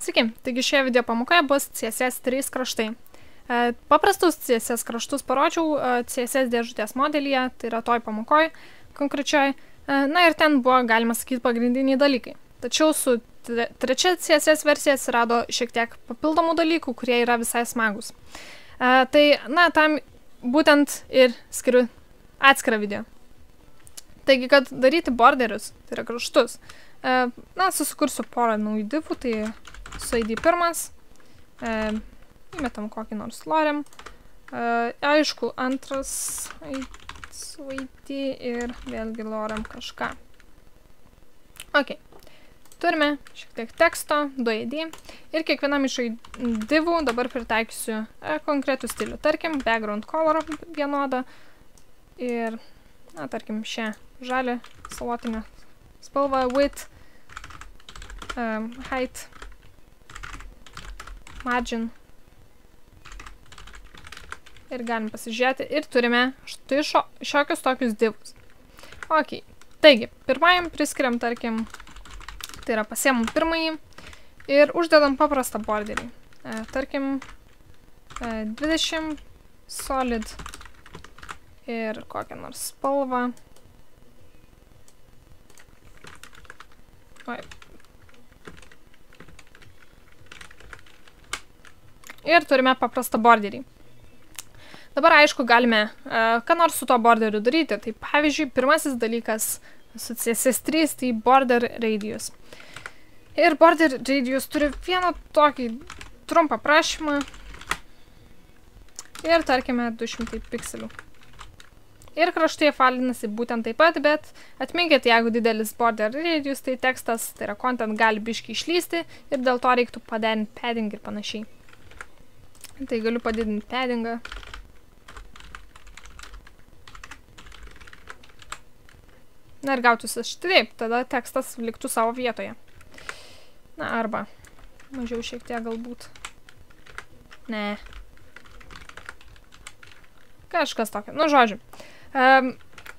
Sveiki, taigi šioje video pamokoje bus CSS 3 kraštai. Paprastus CSS kraštus parodžiau CSS dėžutės modelyje, tai yra toj pamokoj konkrečioj. Na ir ten buvo, galima sakyti, pagrindiniai dalykai. Tačiau su trečia CSS versija atsirado šiek tiek papildomų dalykų, kurie yra visai smagus. Tai, na, tam būtent ir skiriu atskirą video. Taigi, kad daryti borderius, tai yra kraštus, na, susikursiu porą naujų divų, tai su ID pirmas, įmetam kokį nors lorem, aišku, antras su ID ir vėlgi lorem kažką. Ok, turime šiek tiek teksto, 2 ID ir kiekvienam iš divų dabar pritaikysiu konkretų stilių, tarkim, background color vienodą ir, na, tarkim, šią žalę salotinę spalvą, width, height, margin. Ir galim pasižiūrėti ir turime štai šiokius tokius divus. Ok, taigi, pirmajam priskiriam, tarkim, tai yra pasiemam pirmąjį ir uždedam paprastą borderį. Tarkim, 20 solid ir kokią nors spalvą. Oi. Ir turime paprastą borderį. Dabar, aišku, galime ką nors su to borderiu daryti. Tai pavyzdžiui, pirmasis dalykas su CSS3, tai border radius. Ir border radius turi vieną tokį trumpą prašymą. Ir, tarkime, 200 pikselių. Ir kraštai apvalinasi būtent taip pat, bet atminkit, jeigu didelis border radius, tai tekstas, tai yra content, gali biškai išlysti ir dėl to reiktų padidinti padding ir panašiai. Tai galiu padidinti paddingą. Na ir gautųsi šitaip, tada tekstas liktų savo vietoje. Na, arba mažiau šiek tiek galbūt. Ne. Kažkas tokio. Nu, žodžiu.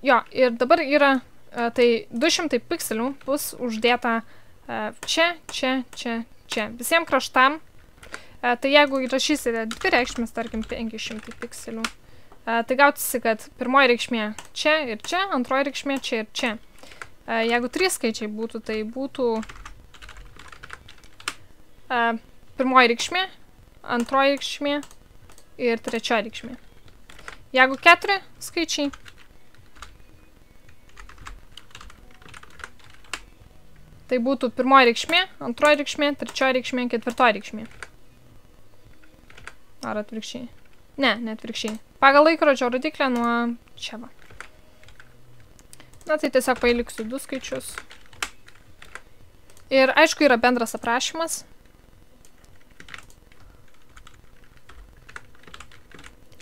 Jo, ir dabar yra, tai 200 pikselių bus uždėta čia, čia, čia, čia. Visiems kraštam. Tai jeigu įrašysite dvi reikšmės, tarkim, 500 pikselių, tai gautųsi, kad pirmoji reikšmė čia ir čia, antroji reikšmė čia ir čia. Jeigu 3 skaičiai būtų, tai būtų pirmoji reikšmė, antroji reikšmė ir trečioji reikšmė. Jeigu 4 skaičiai, tai būtų pirmoji reikšmė, antroji reikšmė, trečioji reikšmė, ketvirtoji reikšmė. Ar atvirkščiai? Ne, ne atvirkščiai. Pagal laikrodžio rodiklę nuo čia va. Na, tai tiesiog pailiksiu 2 skaičius. Ir aišku, yra bendras aprašymas.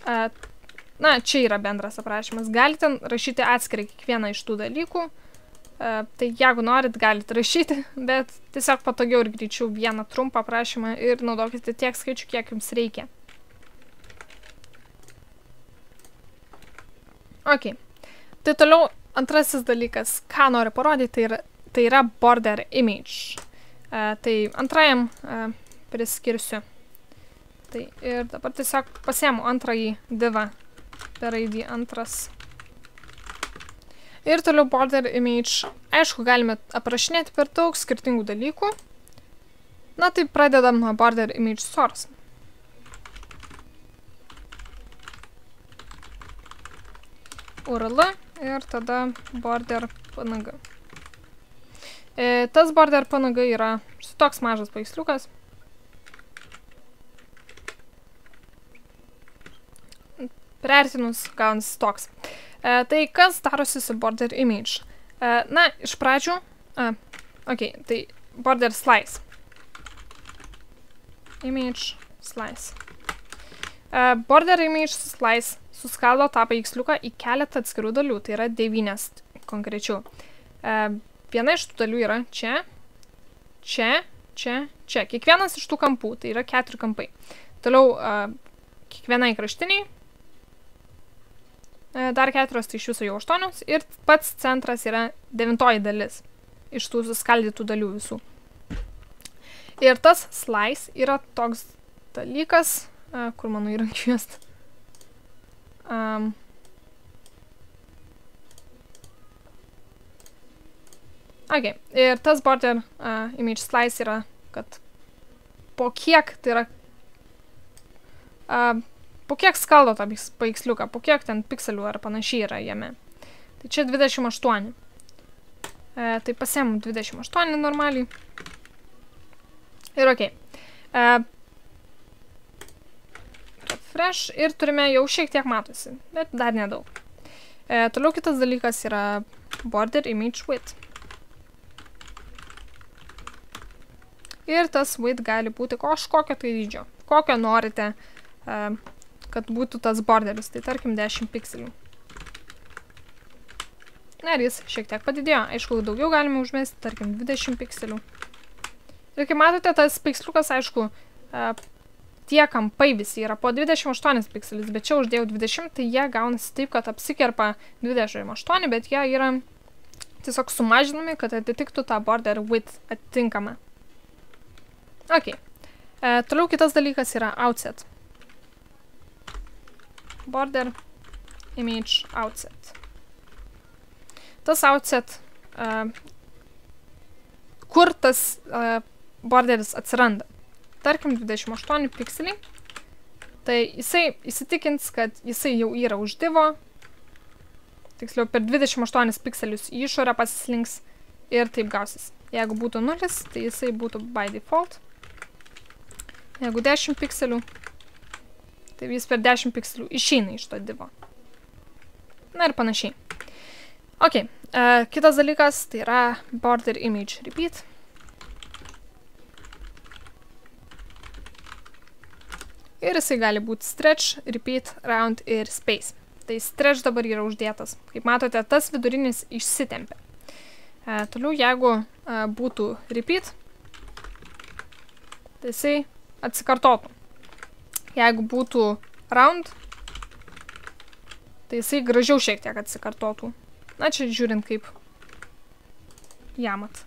Na, čia yra bendras aprašymas. Galite rašyti atskirai kiekvieną iš tų dalykų. Tai jeigu norit, galite rašyti, bet tiesiog patogiau ir greičiau vieną trumpą aprašymą ir naudokite tiek skaičių, kiek jums reikia. Ok. Tai toliau antrasis dalykas, ką noriu parodyti, tai yra border image. Tai antrajam priskirsiu. Tai ir dabar tiesiog pasiemu antrąjį divą per ID antras. Ir toliau border image. Aišku, galime aprašinėti per daug skirtingų dalykų. Na, tai pradedam nuo border image source. URL ir tada border png. Tas border png yra toks mažas paveiksliukas. Priartinus gaunasi toks. Tai kas darosi su border image? Na, iš pradžių, ok, tai border slice. Image slice. Border image slice suskaldo tą paveiksliuką į keletą atskirų dalių, tai yra 9 konkrečių. Viena iš tų dalių yra čia, čia, čia, čia. Kiekvienas iš tų kampų, tai yra 4 kampai. Toliau kiekvienai kraštiniai, dar 4, tai iš viso jau 8, ir pats centras yra 9 dalis iš tų suskaldytų dalių visų. Ir tas slice yra toks dalykas, kur mano įrankių juosta. Ok, ir tas border image slice yra, kad po kiek, tai yra, po kiek skaldo tą paveiksliuką, po kiek ten pikselių ar panašiai yra jame. Tai čia 28. Tai pasiemu 28 normaliai. Ir ok. Refresh ir turime jau šiek tiek matosi, bet dar nedaug. Toliau kitas dalykas yra border image width. Ir tas width gali būti kažkokio tai dydžio. Kokio norite, kad būtų tas borderis. Tai tarkim 10 pikselių. Na ir jis šiek tiek padidėjo. Aišku, daugiau galime užmesti, tarkim 20 pikselių. Ir kaip matote, tas paveiksliukas, aišku, tie kampai visi yra po 28 pikselis, bet čia uždėjau 20, tai jie gaunasi taip, kad apsikerpa 28, bet jie yra tiesiog sumažinami, kad atitiktų tą border width atitinkamą. Ok. Toliau kitas dalykas yra outset. Border image outset. Tas outset, kur tas borderis atsiranda. Tarkim 28 pikseliai. Tai jisai įsitikins, kad jisai jau yra už divo. Tiksliau, per 28 pikselius į išorę pasislinks ir taip gausis. Jeigu būtų 0, tai jisai būtų by default. Jeigu 10 pikselių, tai jis per 10 pikselių išeina iš to divo. Na ir panašiai. Ok, kitas dalykas, tai yra border image repeat. Ir jisai gali būti stretch, repeat, round ir space. Tai stretch dabar yra uždėtas. Kaip matote, tas vidurinis išsitempia. Toliau, jeigu būtų repeat, tai jisai atsikartotų. Jeigu būtų round, tai jisai gražiau šiek tiek atsikartotų. Na, čia žiūrint kaip jamat.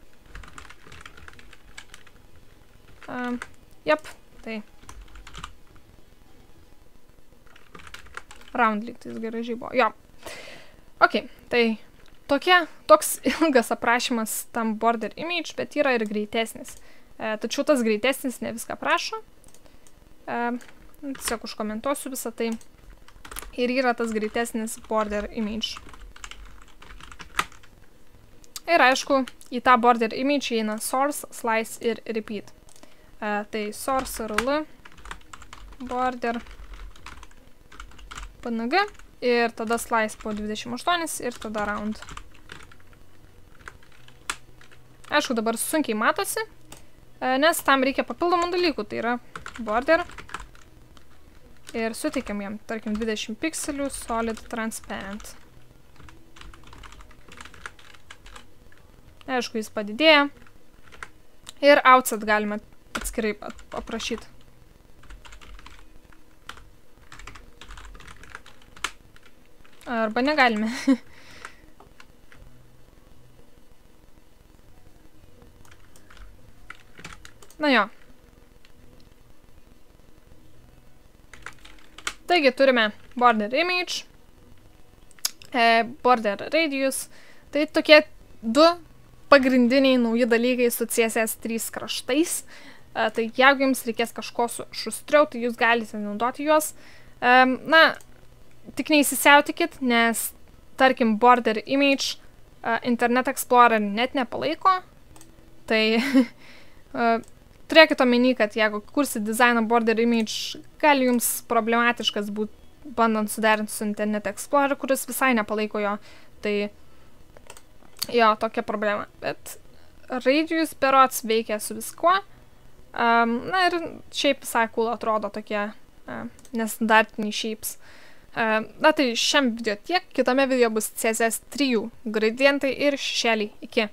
Jep, tai round lyg tais gražiai buvo. Jo. Ok, tai toks ilgas aprašymas tam border image, bet yra ir greitesnis. Tačiau tas greitesnis ne viską prašo. Tiesiog užkomentuosiu visą tai. Ir yra tas greitesnis border image. Ir aišku, į tą border image įeina source, slice ir repeat. Tai source rl, border png ir tada slice po 28 ir tada round. Aišku, dabar sunkiai matosi, nes tam reikia papildomų dalykų, tai yra border ir suteikiam jam, tarkim, 20 pikselių solid transparent. Aišku, jis padidėja ir outset galime atskirai aprašyti. Arba negalime. Na jo. Taigi turime border image, border radius. Tai tokie du pagrindiniai nauji dalykai su CSS3 kraštais. Tai jeigu jums reikės kažko šustriau, tai jūs galite naudoti juos. Na, tik neįsisiautikit, nes, tarkim, border image Internet Explorer net nepalaiko. Tai turėkit omeny, kad jeigu kursit dizainą border image, gali jums problematiškas būti bandant suderinti su Internet Explorer, kuris visai nepalaiko jo. Tai jo, tokia problema. Bet Radius berods veikia su viskuo. Na ir šiaip visai cool atrodo tokie nestandartiniai shapes. Na tai šiam video tiek, kitame video bus CSS3 gradientai ir šešėliai. Iki.